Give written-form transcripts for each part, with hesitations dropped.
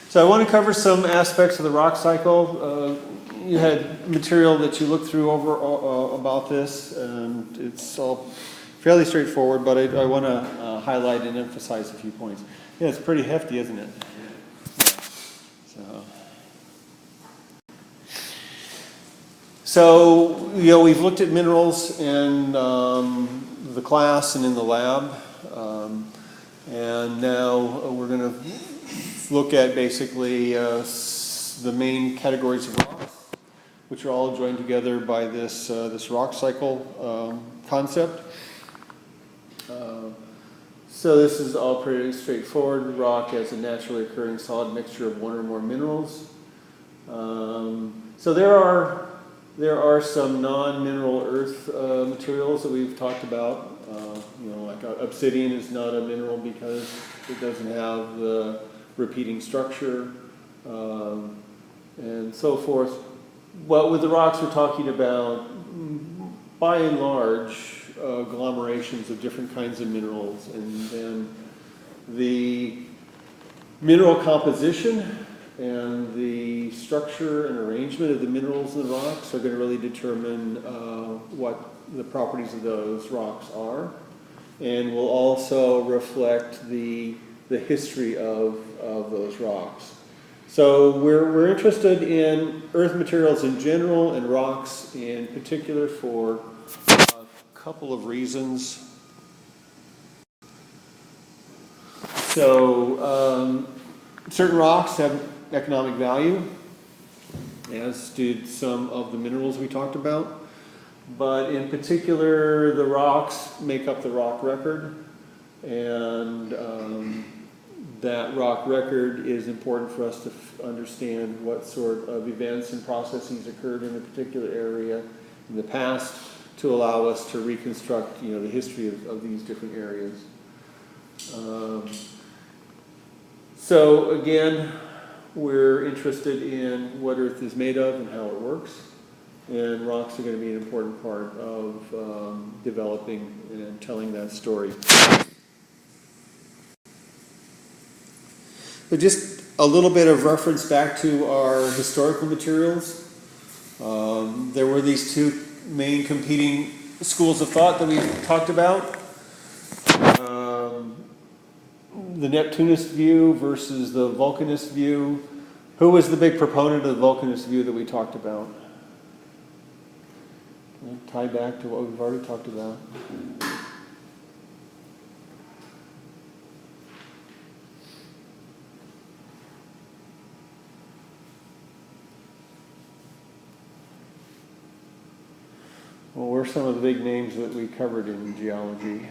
So I want to cover some aspects of the rock cycle. You had material that you looked through over about this, and it's all fairly straightforward, but I want to highlight and emphasize a few points. Yeah, it's pretty hefty, isn't it? Yeah. So, you know, we've looked at minerals in the class and in the lab, and now we're going to look at basically the main categories of rocks, which are all joined together by this rock cycle concept. So this is all pretty straightforward. Rock as a naturally occurring solid mixture of one or more minerals. So there are some non-mineral earth materials that we've talked about. You know, like obsidian is not a mineral because it doesn't have the repeating structure, and so forth. But with the rocks we're talking about, by and large, agglomerations of different kinds of minerals, and then the mineral composition and the structure and arrangement of the minerals in the rocks are going to really determine what the properties of those rocks are, and will also reflect the history of those rocks. So we're interested in earth materials in general and rocks in particular for a couple of reasons. So certain rocks have economic value, as did some of the minerals we talked about. But in particular, the rocks make up the rock record, and that rock record is important for us to understand what sort of events and processes occurred in a particular area in the past to allow us to reconstruct, you know, the history of these different areas. So again, we're interested in what Earth is made of and how it works, and rocks are going to be an important part of developing and telling that story. So just a little bit of reference back to our historical materials. There were these two main competing schools of thought that we talked about. The Neptunist view versus the Vulcanist view. Who was the big proponent of the Vulcanist view that we talked about? Tie back to what we've already talked about. Well, what are some of the big names that we covered in geology?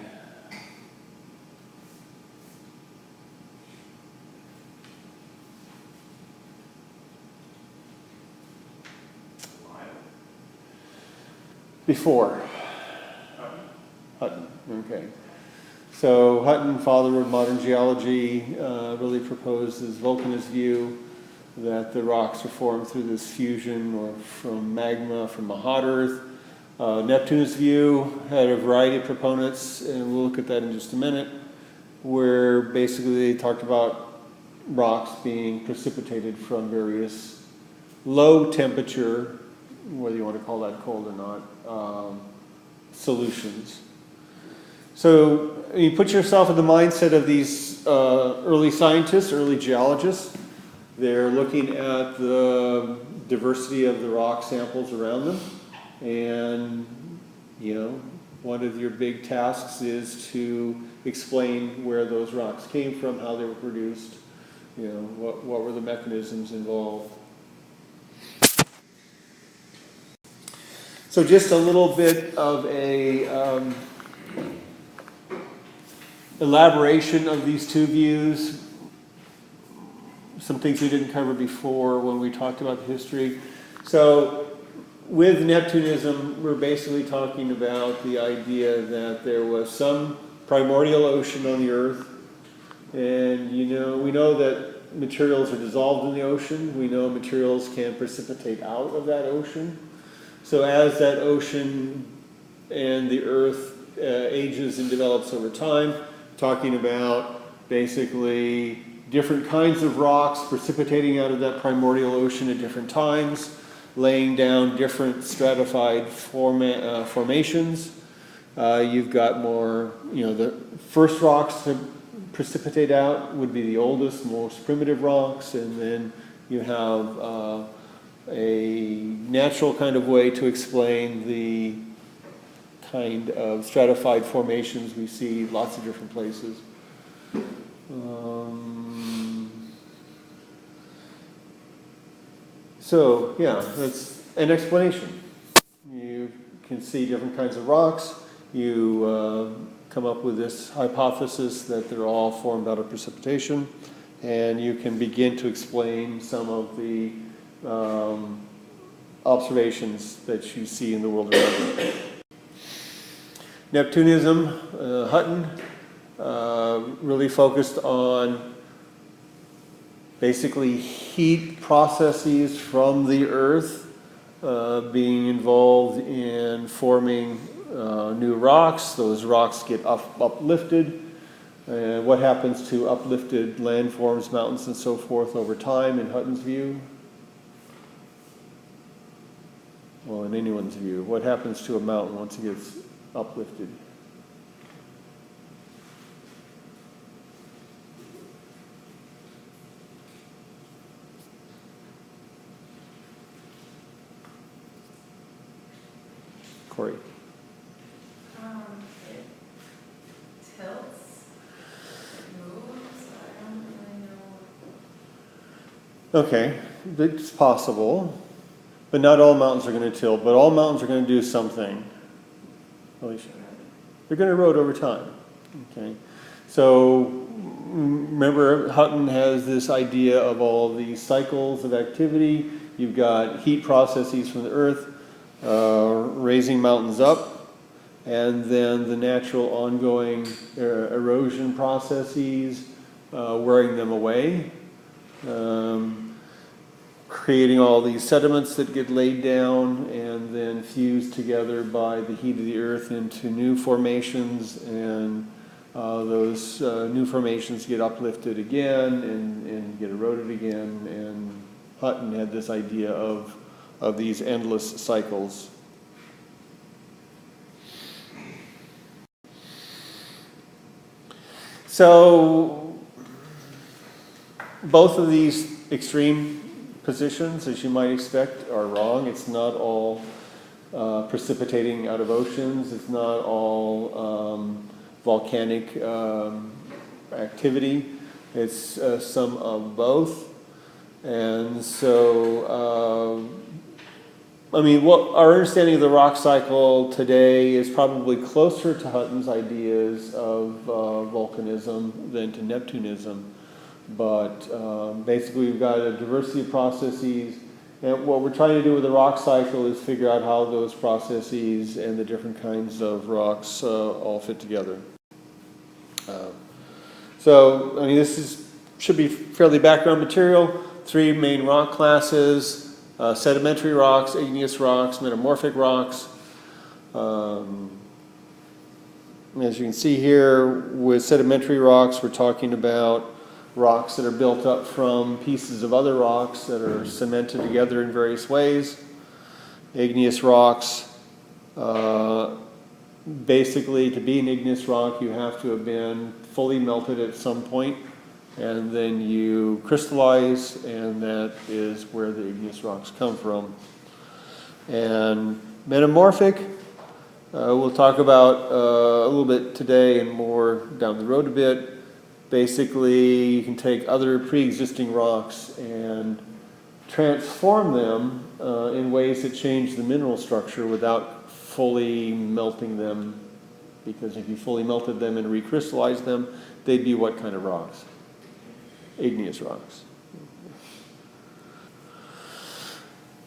Before. Hutton. Okay. So Hutton, father of modern geology, really proposed this Vulcanist view that the rocks are formed through this fusion or from magma from a hot earth. Neptunist view had a variety of proponents, and we'll look at that in just a minute, where basically they talked about rocks being precipitated from various low temperature, whether you want to call that cold or not, solutions. So you put yourself in the mindset of these early scientists, early geologists. They're looking at the diversity of the rock samples around them. And, you know, one of your big tasks is to explain where those rocks came from, how they were produced, you know, what were the mechanisms involved. So just a little bit of a elaboration of these two views. Some things we didn't cover before when we talked about the history. So with Neptunism, we're basically talking about the idea that there was some primordial ocean on the Earth, and we know that materials are dissolved in the ocean. We know materials can precipitate out of that ocean. So as that ocean and the Earth ages and develops over time, talking about basically different kinds of rocks precipitating out of that primordial ocean at different times, laying down different stratified formations. You've got more, the first rocks to precipitate out would be the oldest, most primitive rocks, and then you have a natural kind of way to explain the kind of stratified formations we see lots of different places. So yeah, that's an explanation. You can see different kinds of rocks. You come up with this hypothesis that they're all formed out of precipitation, and you can begin to explain some of the observations that you see in the world around you. Neptunism, Hutton, really focused on basically heat processes from the Earth being involved in forming new rocks. Those rocks get uplifted. What happens to uplifted landforms, mountains, and so forth over time in Hutton's view? Well, in anyone's view, what happens to a mountain once it gets uplifted? Corey. It tilts, it moves, I don't really know. Okay, it's possible, but not all mountains are going to tilt, but all mountains are going to do something. Alicia. They're going to erode over time. Okay, so remember Hutton has this idea of all these cycles of activity. You've got heat processes from the Earth, raising mountains up, and then the natural ongoing erosion processes, wearing them away, creating all these sediments that get laid down and then fused together by the heat of the Earth into new formations, and those new formations get uplifted again and get eroded again, and Hutton had this idea of these endless cycles. So both of these extreme positions, as you might expect, are wrong. It's not all precipitating out of oceans. It's not all volcanic activity. It's some of both. And so, what our understanding of the rock cycle today is probably closer to Hutton's ideas of volcanism than to Neptunism. But basically we've got a diversity of processes, and what we're trying to do with the rock cycle is figure out how those processes and the different kinds of rocks all fit together. This should be fairly background material. 3 main rock classes: sedimentary rocks, igneous rocks, metamorphic rocks. As you can see here, with sedimentary rocks, we're talking about rocks that are built up from pieces of other rocks that are cemented together in various ways. Igneous rocks, basically to be an igneous rock, you have to have been fully melted at some point, and then you crystallize, and that is where the igneous rocks come from. And metamorphic, we'll talk about a little bit today and more down the road a bit. Basically, you can take other pre-existing rocks and transform them in ways that change the mineral structure without fully melting them, because if you fully melted them and recrystallized them, they'd be what kind of rocks? Igneous rocks.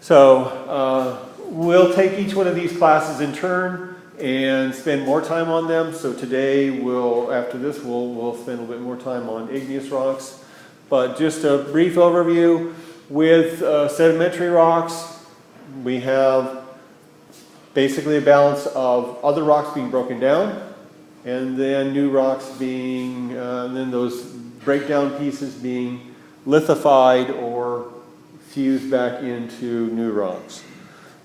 So we'll take each one of these classes in turn and spend more time on them. So today, after this, we'll spend a little bit more time on igneous rocks. But just a brief overview, with sedimentary rocks, we have basically a balance of other rocks being broken down, and then new rocks being, and then those breakdown pieces being lithified or fused back into new rocks.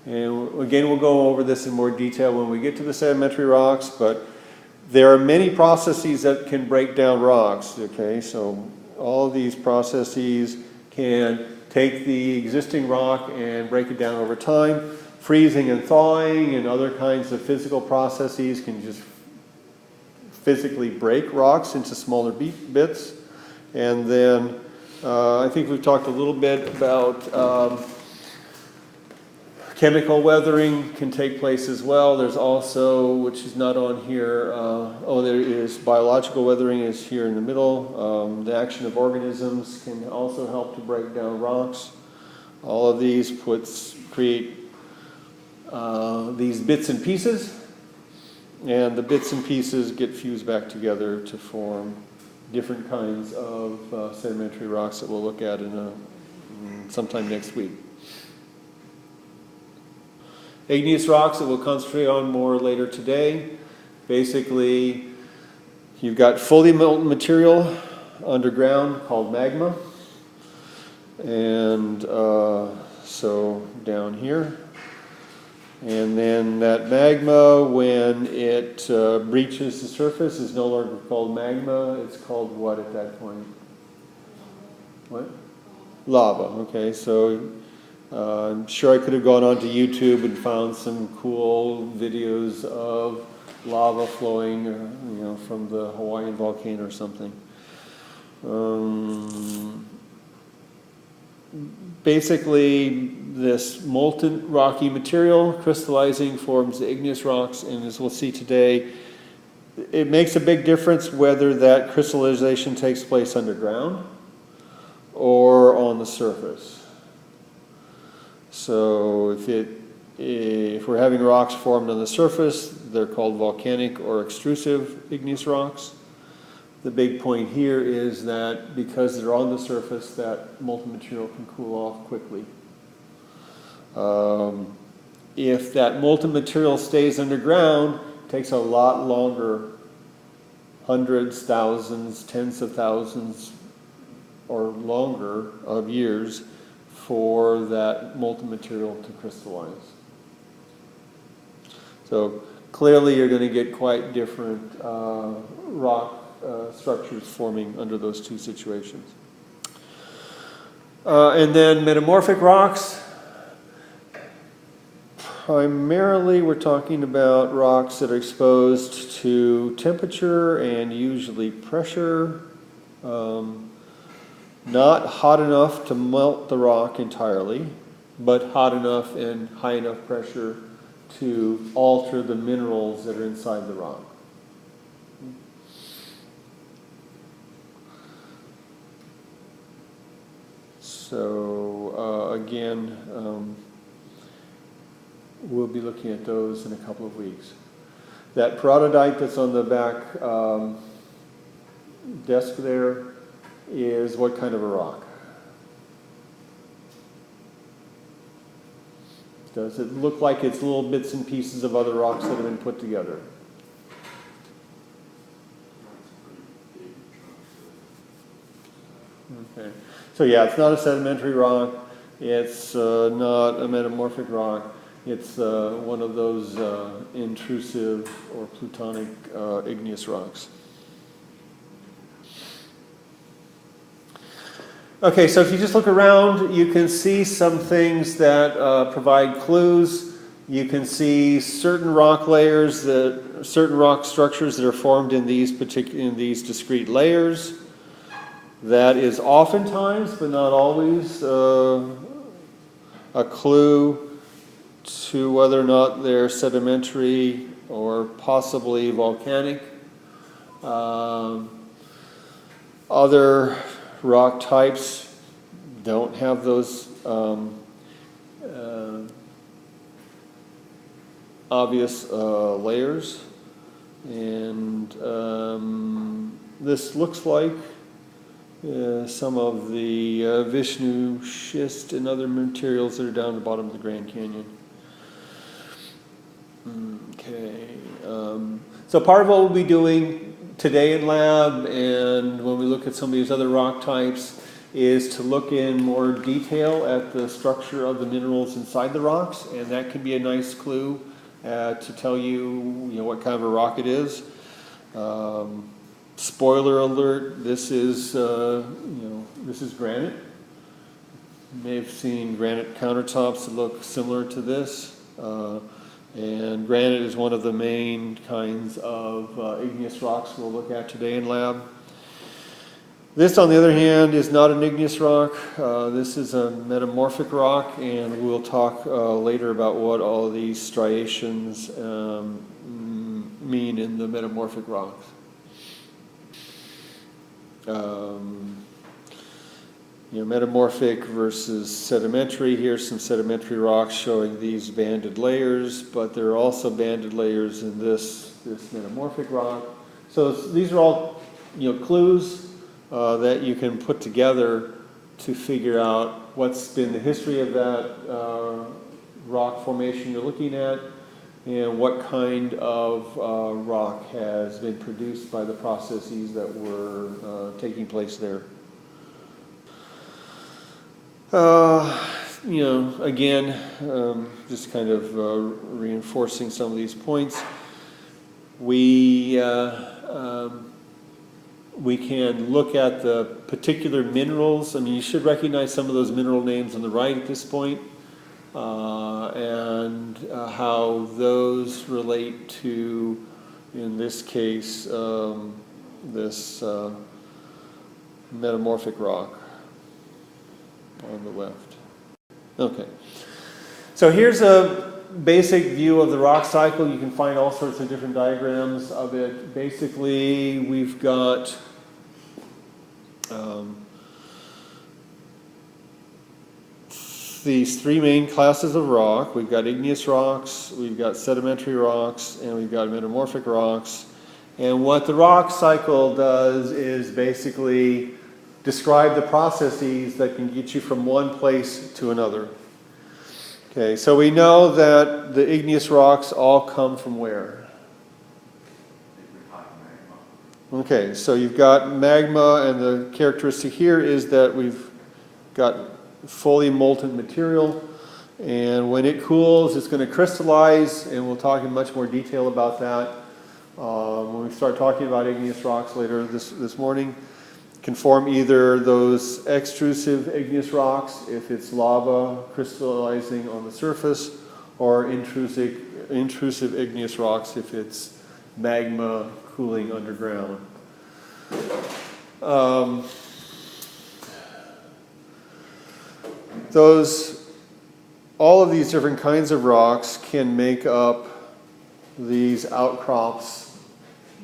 And again, we'll go over this in more detail when we get to the sedimentary rocks, but there are many processes that can break down rocks, okay? So all of these processes can take the existing rock and break it down over time. Freezing and thawing and other kinds of physical processes can just physically break rocks into smaller bits. And then I think we've talked a little bit about chemical weathering can take place as well. There's also, which is not on here, there is biological weathering is here in the middle. The action of organisms can also help to break down rocks. All of these create these bits and pieces, and the bits and pieces get fused back together to form different kinds of sedimentary rocks that we'll look at sometime next week. Igneous rocks that we'll concentrate on more later today. Basically, you've got fully molten material underground called magma. And so down here. And then that magma, when it breaches the surface, is no longer called magma. It's called what at that point? What? Lava. Okay, so I'm sure I could have gone onto YouTube and found some cool videos of lava flowing, from the Hawaiian volcano or something. Basically, this molten rocky material crystallizing forms the igneous rocks, and as we'll see today, it makes a big difference whether that crystallization takes place underground or on the surface. So if we're having rocks formed on the surface, they're called volcanic or extrusive igneous rocks. The big point here is that because they're on the surface, that molten material can cool off quickly. If that molten material stays underground, it takes a lot longer, hundreds, thousands, tens of thousands, or longer of years for that molten material to crystallize. So clearly you're going to get quite different rock structures forming under those two situations. And then metamorphic rocks. Primarily we're talking about rocks that are exposed to temperature and usually pressure. Not hot enough to melt the rock entirely, but hot enough and high enough pressure to alter the minerals that are inside the rock. So again, we'll be looking at those in a couple of weeks. That peridotite that's on the back desk there is what kind of a rock? Does it look like it's little bits and pieces of other rocks that have been put together? Okay. So yeah, it's not a sedimentary rock. It's not a metamorphic rock. It's one of those intrusive or plutonic igneous rocks. Okay, so if you just look around, you can see some things that provide clues. You can see certain rock layers, certain rock structures that are formed in these discrete layers. That is oftentimes, but not always, a clue to whether or not they're sedimentary or possibly volcanic. Other rock types don't have those obvious layers, and this looks like some of the Vishnu schist and other materials that are down the bottom of the Grand Canyon. Okay, so part of what we'll be doing today in lab and when we look at some of these other rock types is to look in more detail at the structure of the minerals inside the rocks, and that can be a nice clue to tell you, what kind of a rock it is. Spoiler alert: this is this is granite. You may have seen granite countertops that look similar to this, and granite is one of the main kinds of igneous rocks we'll look at today in lab. This, on the other hand, is not an igneous rock. This is a metamorphic rock, and we'll talk later about what all these striations mean in the metamorphic rocks. Metamorphic versus sedimentary. Here's some sedimentary rocks showing these banded layers, but there are also banded layers in this metamorphic rock. So these are all clues that you can put together to figure out what's been the history of that rock formation you're looking at, and what kind of rock has been produced by the processes that were taking place there. Again, just kind of reinforcing some of these points. We can look at the particular minerals. You should recognize some of those mineral names on the right at this point, and how those relate to, in this case, this metamorphic rock on the left. Okay, so here's a basic view of the rock cycle. You can find all sorts of different diagrams of it. Basically, we've got these three main classes of rock. We've got igneous rocks, we've got sedimentary rocks, and we've got metamorphic rocks. And what the rock cycle does is basically describe the processes that can get you from one place to another. Okay, so we know that the igneous rocks all come from where? Okay, so you've got magma, and the characteristic here is that we've got fully molten material, and when it cools, it's going to crystallize, and we'll talk in much more detail about that when we start talking about igneous rocks later this morning. Can form either those extrusive igneous rocks if it's lava crystallizing on the surface, or intrusive igneous rocks if it's magma cooling underground. All of these different kinds of rocks can make up these outcrops,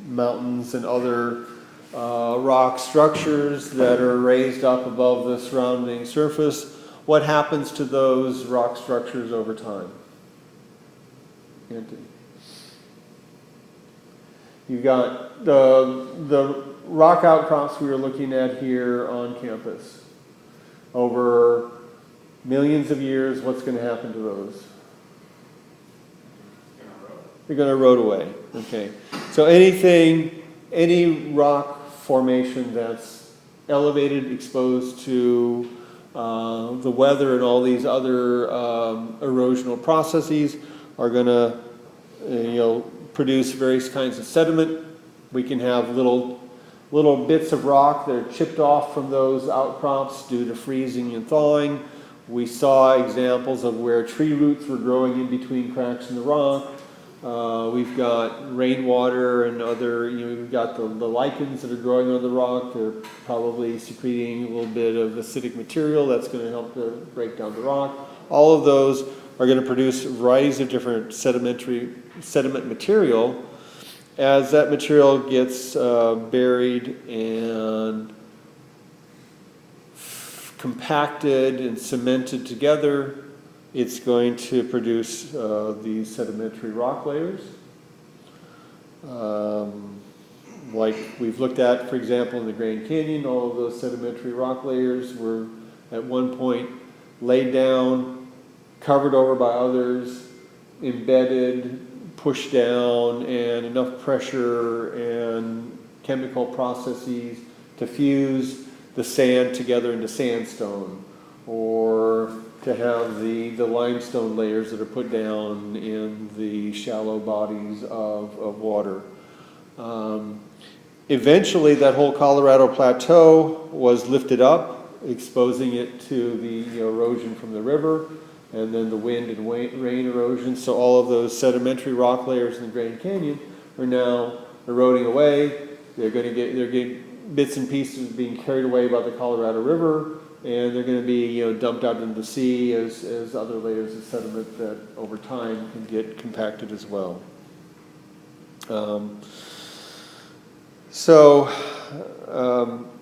mountains, and other rock structures that are raised up above the surrounding surface. What happens to those rock structures over time? Anthony? You've got the rock outcrops we were looking at here on campus. Over millions of years, what's going to happen to those? They're going to erode away. Okay. So any rock formation that's elevated, exposed to the weather and all these other erosional processes, are going to produce various kinds of sediment. We can have little bits of rock that are chipped off from those outcrops due to freezing and thawing. We saw examples of where tree roots were growing in between cracks in the rock. We've got rainwater and other, we've got the lichens that are growing on the rock. They're probably secreting a little bit of acidic material that's going to help to break down the rock. All of those are going to produce varieties of different sediment material. As that material gets buried and compacted and cemented together, it's going to produce these sedimentary rock layers. Like we've looked at, for example, in the Grand Canyon, all of those sedimentary rock layers were at one point laid down, covered over by others, embedded, pushed down, and enough pressure and chemical processes to fuse the sand together into sandstone, or to have the limestone layers that are put down in the shallow bodies of water. Eventually, that whole Colorado Plateau was lifted up, exposing it to the erosion from the river, and then the wind and rain erosion. So all of those sedimentary rock layers in the Grand Canyon are now eroding away. They're getting bits and pieces being carried away by the Colorado River, and they're going to be dumped out into the sea as other layers of sediment that over time can get compacted as well.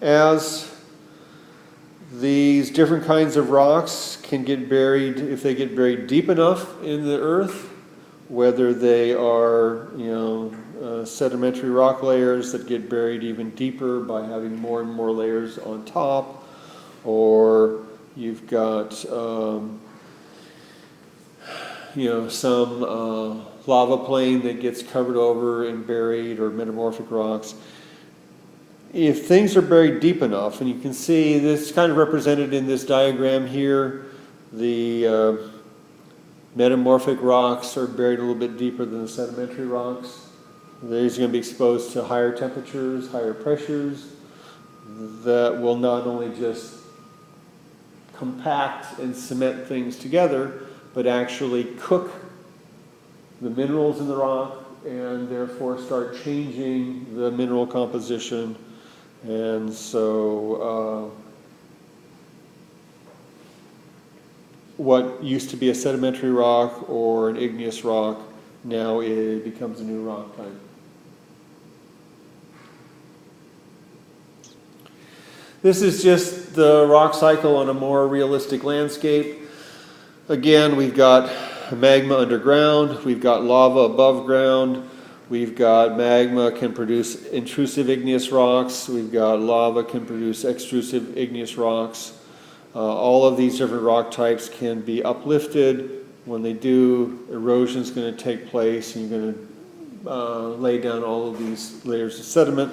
As these different kinds of rocks can get buried, if they get buried deep enough in the earth, whether they are sedimentary rock layers that get buried even deeper by having more and more layers on top, or you've got some lava plain that gets covered over and buried, or metamorphic rocks. If things are buried deep enough, and you can see this kind of represented in this diagram here, the metamorphic rocks are buried a little bit deeper than the sedimentary rocks. These are going to be exposed to higher temperatures, higher pressures, that will not only just compact and cement things together, but actually cook the minerals in the rock and therefore start changing the mineral composition. And so what used to be a sedimentary rock or an igneous rock, now it becomes a new rock type. This is just the rock cycle on a more realistic landscape. Again, we've got magma underground, we've got lava above ground, we've got magma can produce intrusive igneous rocks, we've got lava can produce extrusive igneous rocks. All of these different rock types can be uplifted. When they do, erosion is going to take place, and you're going to lay down all of these layers of sediment,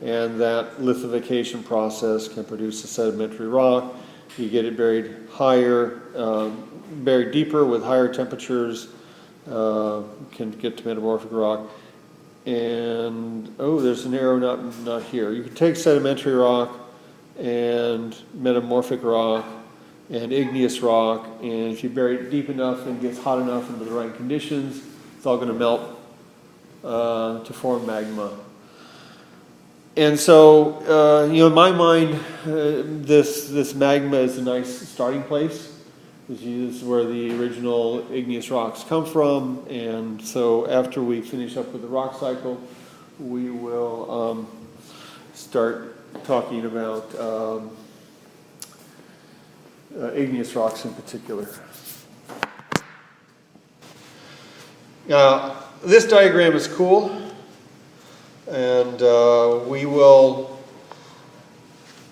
and that lithification process can produce a sedimentary rock. You get it buried higher, buried deeper with higher temperatures, can get to metamorphic rock. And, there's an arrow not here. You can take sedimentary rock and metamorphic rock and igneous rock, and if you bury it deep enough and gets hot enough under the right conditions, it's all going to melt to form magma. And so, in my mind, this magma is a nice starting place. This is where the original igneous rocks come from, and so after we finish up with the rock cycle, we will start talking about igneous rocks in particular. This diagram is cool, and we will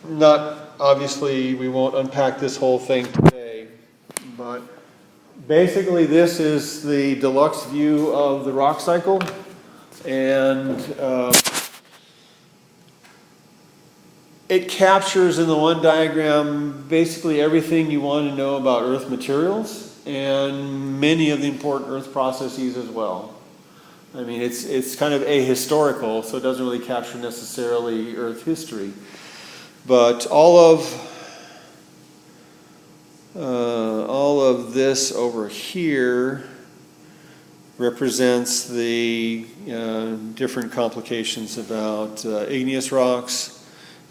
not, obviously, we won't unpack this whole thing today, but basically this is the deluxe view of the rock cycle, and it captures in the one diagram basically everything you want to know about Earth materials and many of the important Earth processes as well. I mean, it's kind of ahistorical, so it doesn't really capture necessarily Earth history. But all of this over here represents the different complications about igneous rocks.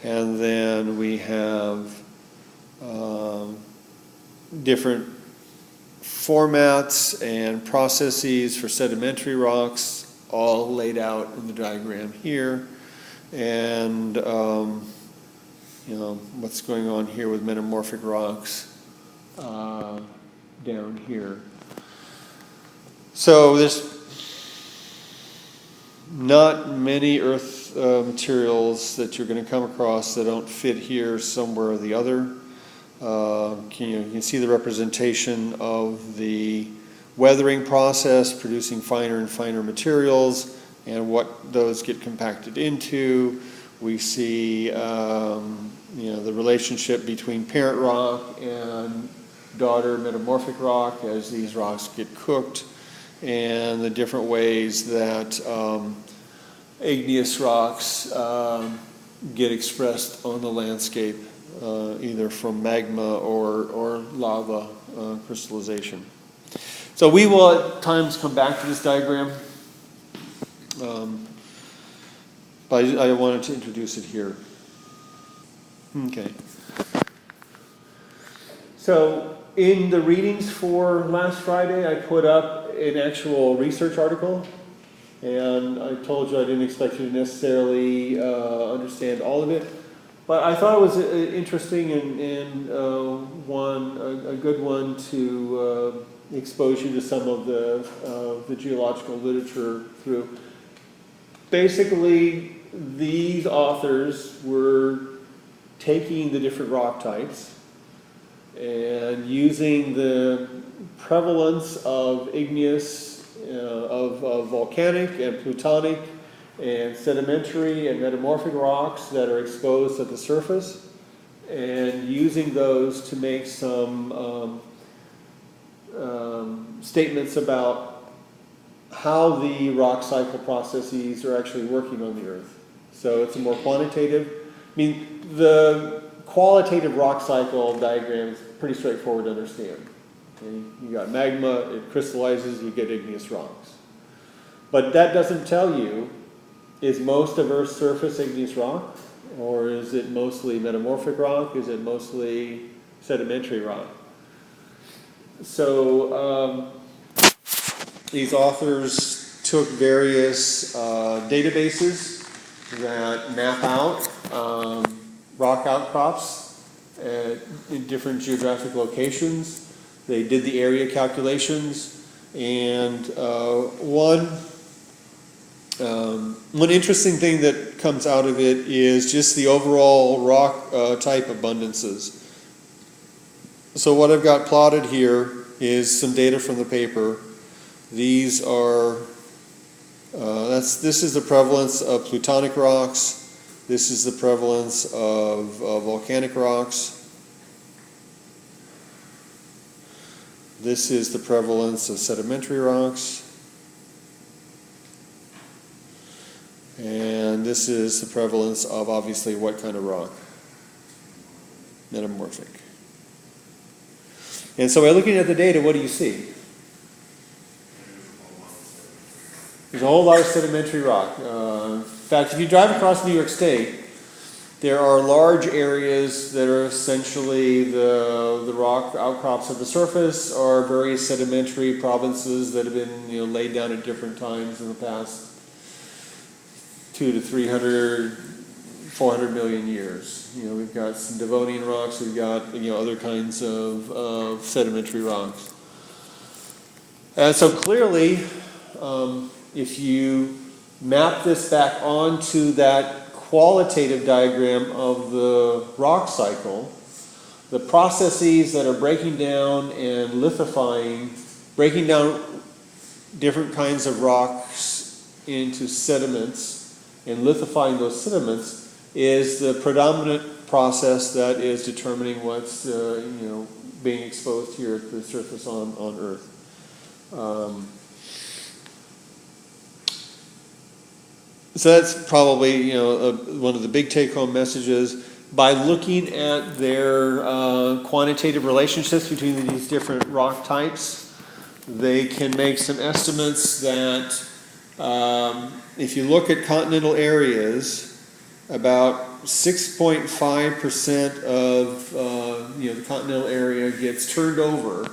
And then we have different formats and processes for sedimentary rocks, all laid out in the diagram here. And what's going on here with metamorphic rocks down here. So there's not many Earth materials that you're going to come across that don't fit here somewhere or the other. You can see the representation of the weathering process, producing finer and finer materials, and what those get compacted into. We see the relationship between parent rock and daughter metamorphic rock as these rocks get cooked, and the different ways that igneous rocks get expressed on the landscape, either from magma or lava crystallization. So we will at times come back to this diagram, but I wanted to introduce it here. Okay. So in the readings for last Friday, I put up an actual research article, and I told you I didn't expect you to necessarily understand all of it, but I thought it was interesting and a good one to expose you to some of the geological literature through. Basically, these authors were taking the different rock types and using the prevalence of igneous, of volcanic and plutonic and sedimentary and metamorphic rocks that are exposed at the surface, and using those to make some statements about how the rock cycle processes are actually working on the Earth. So it's a more quantitative. I mean, the qualitative rock cycle diagram is pretty straightforward to understand. Okay? You got magma, it crystallizes, you get igneous rocks. But that doesn't tell you, is most of Earth's surface igneous rock? Or is it mostly metamorphic rock? Is it mostly sedimentary rock? So these authors took various databases that map out rock outcrops in different geographic locations. They did the area calculations, and one interesting thing that comes out of it is just the overall rock type abundances. So what I've got plotted here is some data from the paper. These are this is the prevalence of plutonic rocks. This is the prevalence of volcanic rocks. This is the prevalence of sedimentary rocks. And this is the prevalence of, obviously, what kind of rock? Metamorphic. And so by looking at the data, what do you see? There's a whole lot of sedimentary rock. In fact, if you drive across New York State, there are large areas that are essentially the rock outcrops of the surface, or various sedimentary provinces that have been laid down at different times in the past 200 to 300, 400 million years. We've got some Devonian rocks, we've got other kinds of sedimentary rocks. And so clearly, if you map this back onto that qualitative diagram of the rock cycle, the processes that are breaking down and lithifying, breaking down different kinds of rocks into sediments and lithifying those sediments is the predominant process that is determining what's being exposed here at the surface on Earth. So that's probably one of the big take-home messages. By looking at their quantitative relationships between these different rock types, they can make some estimates that if you look at continental areas, about 6.5% of the continental area gets turned over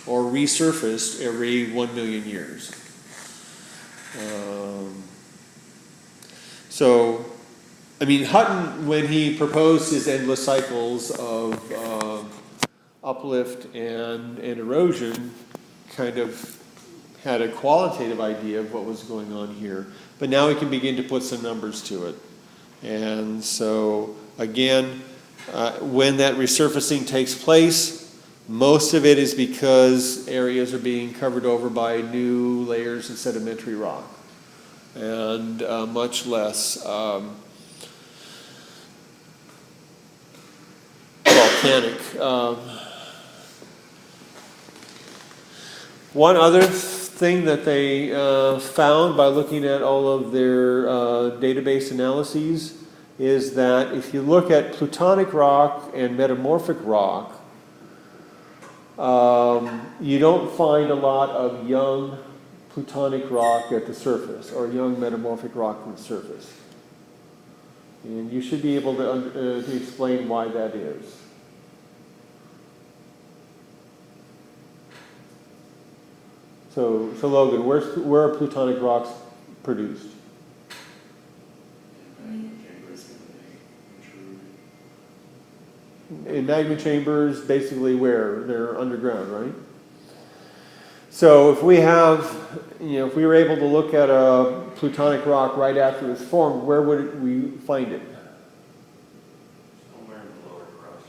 or resurfaced every 1 million years. So, I mean, Hutton, when he proposed his endless cycles of uplift and erosion, kind of had a qualitative idea of what was going on here. But now we can begin to put some numbers to it. And so, again, when that resurfacing takes place, most of it is because areas are being covered over by new layers of sedimentary rock. and much less volcanic. One other thing that they found by looking at all of their database analyses is that if you look at plutonic rock and metamorphic rock, you don't find a lot of young plutonic rock at the surface or young metamorphic rock at the surface. And you should be able to explain why that is. So Logan, where are plutonic rocks produced? In magma chambers, basically where? They're underground, right? So if we have, if we were able to look at a plutonic rock right after it's formed, where would we find it? Somewhere in the lower crust.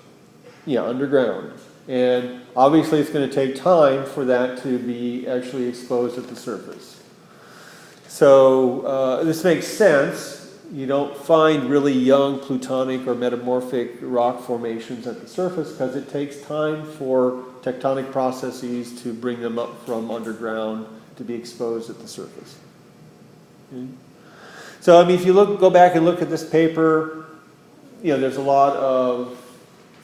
Yeah, underground. And obviously it's going to take time for that to be actually exposed at the surface. So this makes sense. You don't find really young plutonic or metamorphic rock formations at the surface because it takes time for tectonic processes to bring them up from underground to be exposed at the surface. Okay. So, I mean, if you go back and look at this paper, there's a lot of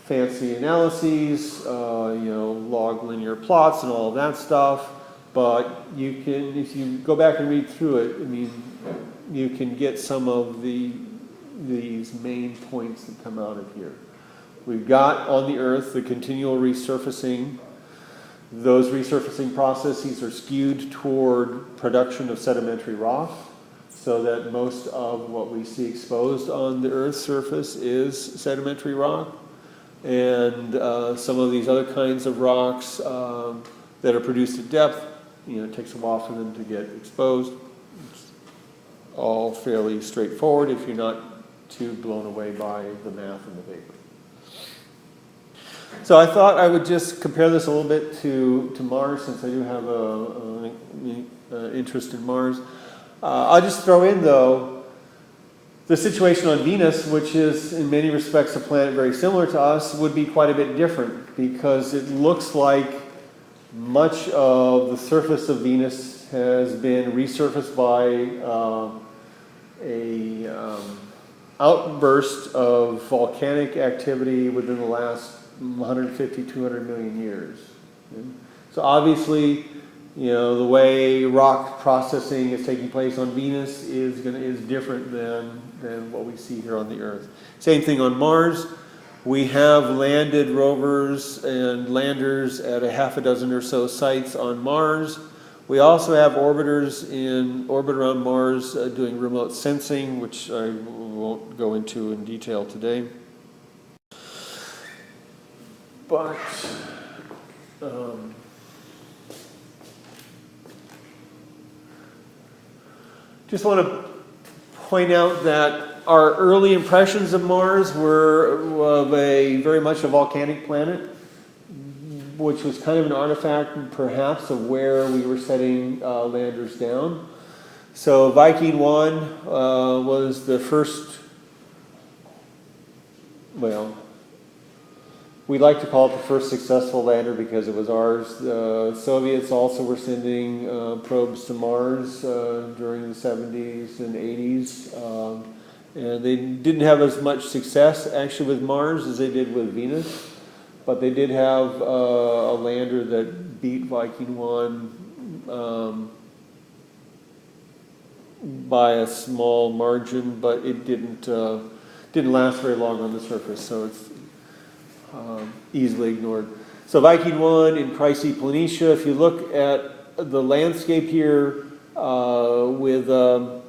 fancy analyses, log linear plots and all of that stuff, but you can, if you go back and read through it, I mean, you can get some of these main points that come out of here. We've got on the Earth the continual resurfacing. Those resurfacing processes are skewed toward production of sedimentary rock, so that most of what we see exposed on the Earth's surface is sedimentary rock. And some of these other kinds of rocks that are produced at depth, it takes a while for them to get exposed. It's all fairly straightforward if you're not too blown away by the math in the paper. So I thought I would just compare this a little bit to Mars, since I do have an interest in Mars. I'll just throw in, though, the situation on Venus, which is in many respects a planet very similar to us, would be quite a bit different, because it looks like much of the surface of Venus has been resurfaced by a outburst of volcanic activity within the last 150, 200 million years. Okay? So obviously, the way rock processing is taking place on Venus is different than what we see here on the Earth. Same thing on Mars. We have landed rovers and landers at a half a dozen or so sites on Mars. We also have orbiters in orbit around Mars doing remote sensing, which I won't go into in detail today. But just want to point out that our early impressions of Mars were of very much a volcanic planet, which was kind of an artifact perhaps of where we were setting landers down. So Viking 1 was the first, we like to call it the first successful lander because it was ours. The Soviets also were sending probes to Mars during the 70s and 80s. And they didn't have as much success actually with Mars as they did with Venus. But they did have a lander that beat Viking 1 by a small margin, but it didn't last very long on the surface, so it's easily ignored. So Viking 1 in Chryse, Planitia, if you look at the landscape here with a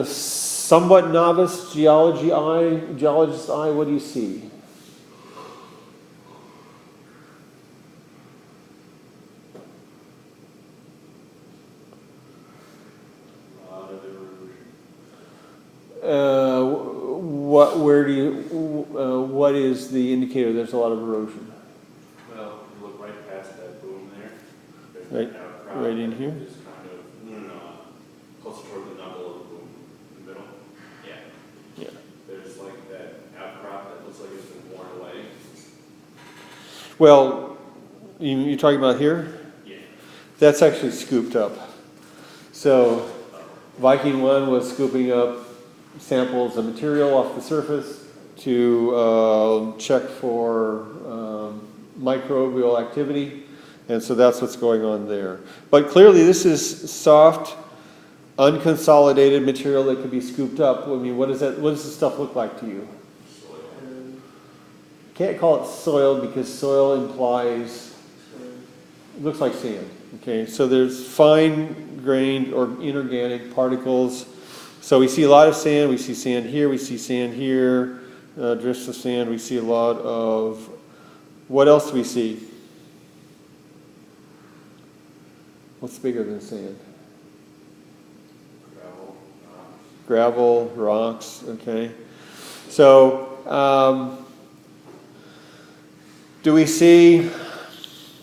somewhat novice geologist's eye, what do you see? What is the indicator? There's a lot of erosion. Well, you look right past that boom there. Right in here? Just kind of, Well, you're talking about here? Yeah. That's actually scooped up. So Viking 1 was scooping up samples of material off the surface to check for microbial activity, and so that's what's going on there. But clearly this is soft, unconsolidated material that could be scooped up. I mean, what does this stuff look like to you? Can't call it soil because soil implies, it looks like sand. Okay, so there's fine-grained or inorganic particles. So we see a lot of sand. We see sand here. We see sand here. Drifts of sand. We see a lot of. What else do we see? What's bigger than sand? Gravel, rocks. Okay. So, do we see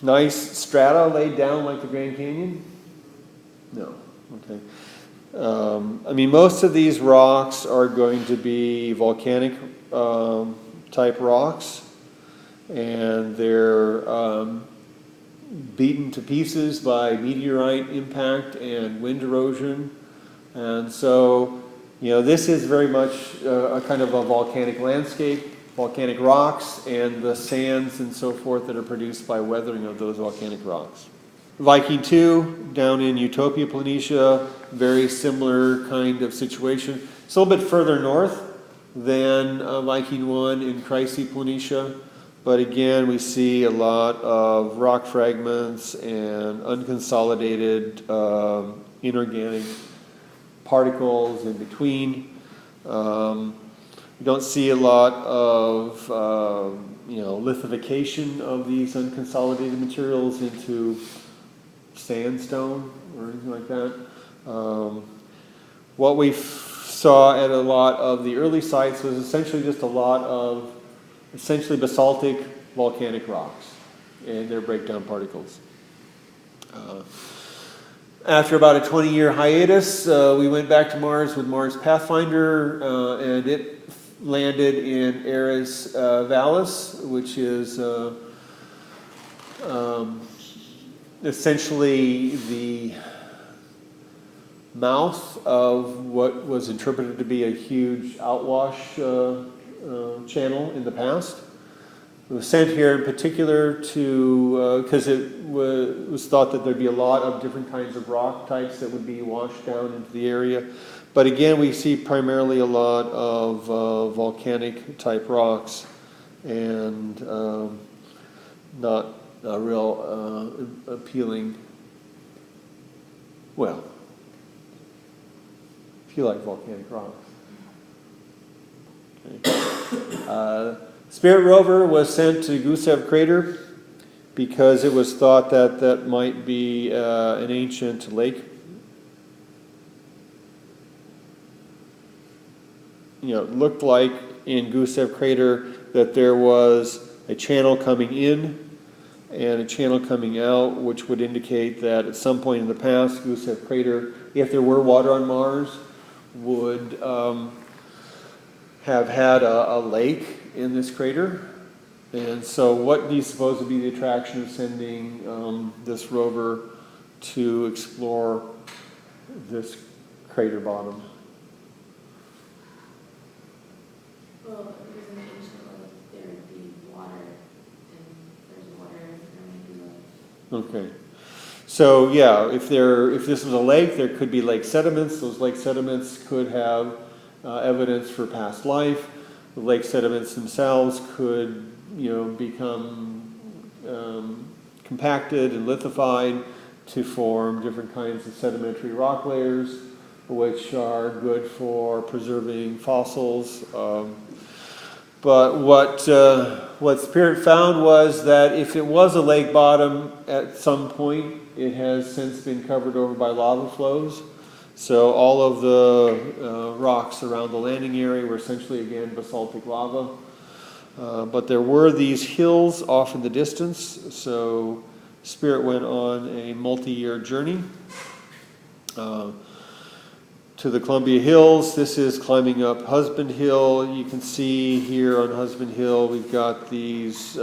nice strata laid down like the Grand Canyon? No. Okay. I mean, most of these rocks are going to be volcanic type rocks, and they're beaten to pieces by meteorite impact and wind erosion. And so, this is very much a kind of a volcanic landscape, volcanic rocks, and the sands and so forth that are produced by weathering of those volcanic rocks. Viking 2, down in Utopia, Planitia, very similar kind of situation. It's a little bit further north than Viking 1 in Chryse, Planitia, but again, we see a lot of rock fragments and unconsolidated inorganic particles in between. We don't see a lot of lithification of these unconsolidated materials into sandstone or anything like that. What we saw at a lot of the early sites was essentially just a lot of essentially basaltic volcanic rocks and their breakdown particles. After about a 20-year hiatus, we went back to Mars with Mars Pathfinder, and it landed in Ares Vallis, which is essentially the mouth of what was interpreted to be a huge outwash channel in the past. It was sent here in particular to, because it was thought that there'd be a lot of different kinds of rock types that would be washed down into the area. But again, we see primarily a lot of volcanic type rocks and not a real appealing, well, if you like volcanic rocks. Okay. Spirit rover was sent to Gusev Crater because it was thought that that might be an ancient lake. It looked like in Gusev Crater that there was a channel coming in and a channel coming out, which would indicate that at some point in the past, Gusev Crater, if there were water on Mars, would have had a lake in this crater. And so what do you suppose would be the attraction of sending this rover to explore this crater bottom? Well, if it was an ancient lake, there would be water, and there's water, there might be life. Okay. So yeah, if this was a lake, there could be lake sediments. Those lake sediments could have evidence for past life. The lake sediments themselves could, become compacted and lithified to form different kinds of sedimentary rock layers, which are good for preserving fossils. But what Spirit found was that if it was a lake bottom at some point, it has since been covered over by lava flows. So all of the rocks around the landing area were essentially, again, basaltic lava. But there were these hills off in the distance, so Spirit went on a multi-year journey to the Columbia Hills. This is climbing up Husband Hill. You can see here on Husband Hill we've got these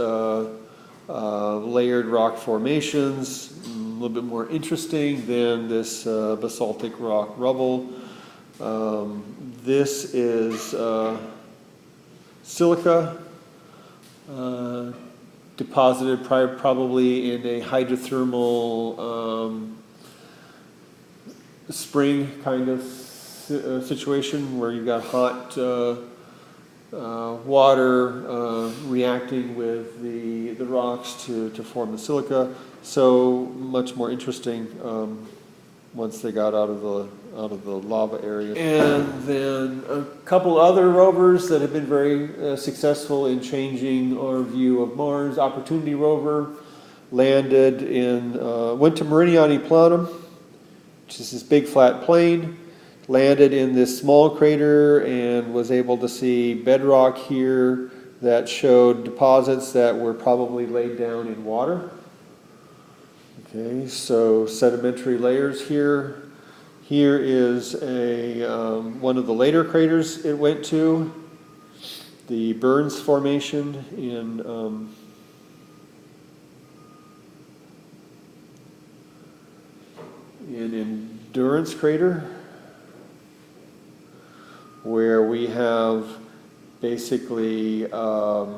layered rock formations, a little bit more interesting than this basaltic rock rubble. This is silica deposited probably in a hydrothermal spring kind of situation where you've got hot water reacting with the rocks to form the silica. So much more interesting once they got out of the lava area. And then a couple other rovers that have been very successful in changing our view of Mars. Opportunity rover landed went to Meridiani Planum, which is this big flat plain, landed in this small crater and was able to see bedrock here that showed deposits that were probably laid down in water. Okay, so sedimentary layers here. Here is one of the later craters it went to, the Burns Formation in Endurance Crater, where we have basically a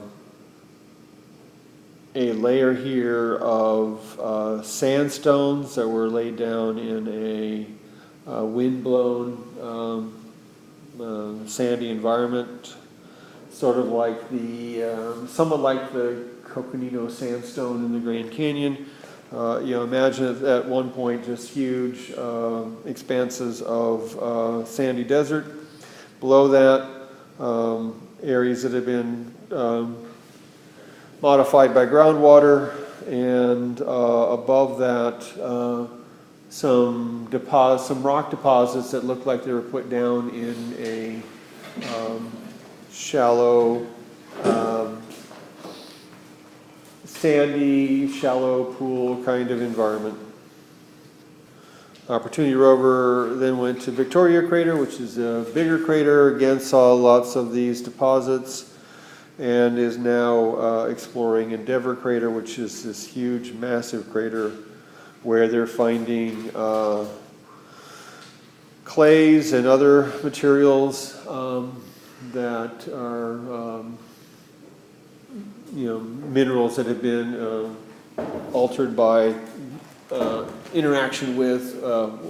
layer here of sandstones that were laid down in a wind-blown sandy environment, sort of like somewhat like the Coconino sandstone in the Grand Canyon. Imagine at one point just huge expanses of sandy desert. Below that, areas that have been modified by groundwater, and above that, some rock deposits that look like they were put down in a shallow, sandy, shallow pool kind of environment. Opportunity rover then went to Victoria Crater, which is a bigger crater. Again, saw lots of these deposits, and is now exploring Endeavour Crater, which is this huge, massive crater where they're finding clays and other materials that are minerals that have been altered by interaction with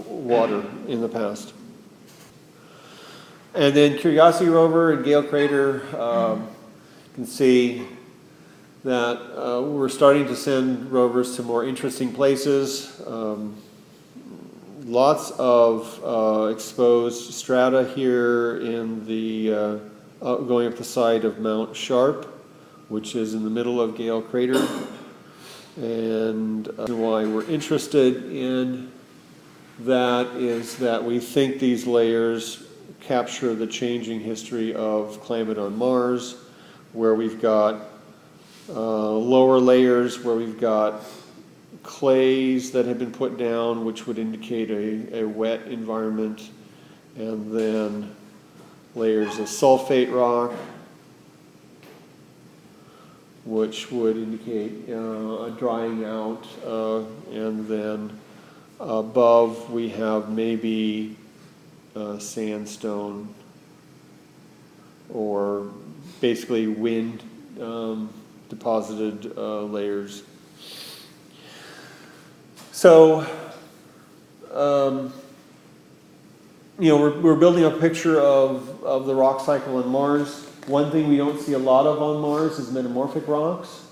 water in the past. And then Curiosity rover and Gale Crater, you can see that we're starting to send rovers to more interesting places. Lots of exposed strata here in the going up the side of Mount Sharp, which is in the middle of Gale Crater. And why we're interested in that is that we think these layers capture the changing history of climate on Mars, where we've got lower layers, where we've got clays that have been put down, which would indicate a wet environment, and then layers of sulfate rock, which would indicate a drying out, and then above we have maybe sandstone or basically wind deposited layers. So, we're building a picture of the rock cycle on Mars. One thing we don't see a lot of on Mars is metamorphic rocks,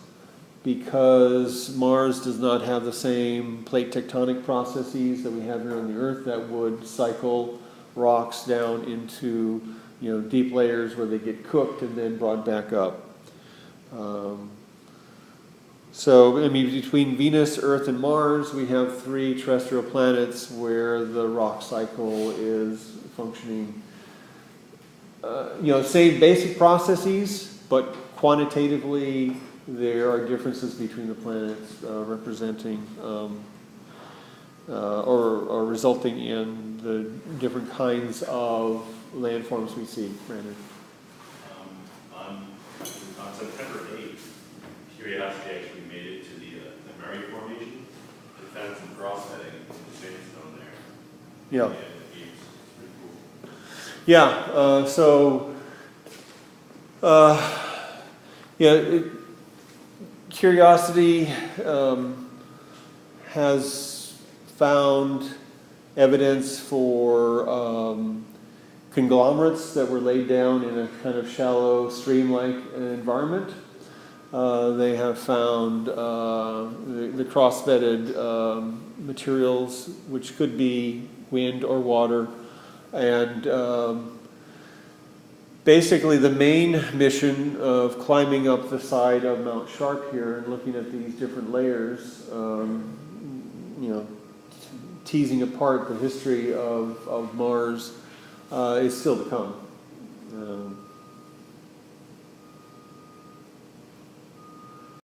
because Mars does not have the same plate tectonic processes that we have here on the Earth that would cycle rocks down into deep layers where they get cooked and then brought back up. Between Venus, Earth, and Mars, we have 3 terrestrial planets where the rock cycle is functioning. Same basic processes, but quantitatively there are differences between the planets representing or resulting in the different kinds of landforms we see. Brandon. On September 8th, Curiosity actually made it Yeah. And the gates. It's pretty cool. Yeah, Curiosity has found evidence for conglomerates that were laid down in a kind of shallow stream-like environment. They have found the cross-bedded materials, which could be wind or water, and basically the main mission of climbing up the side of Mount Sharp here and looking at these different layers, teasing apart the history of Mars, is still to come.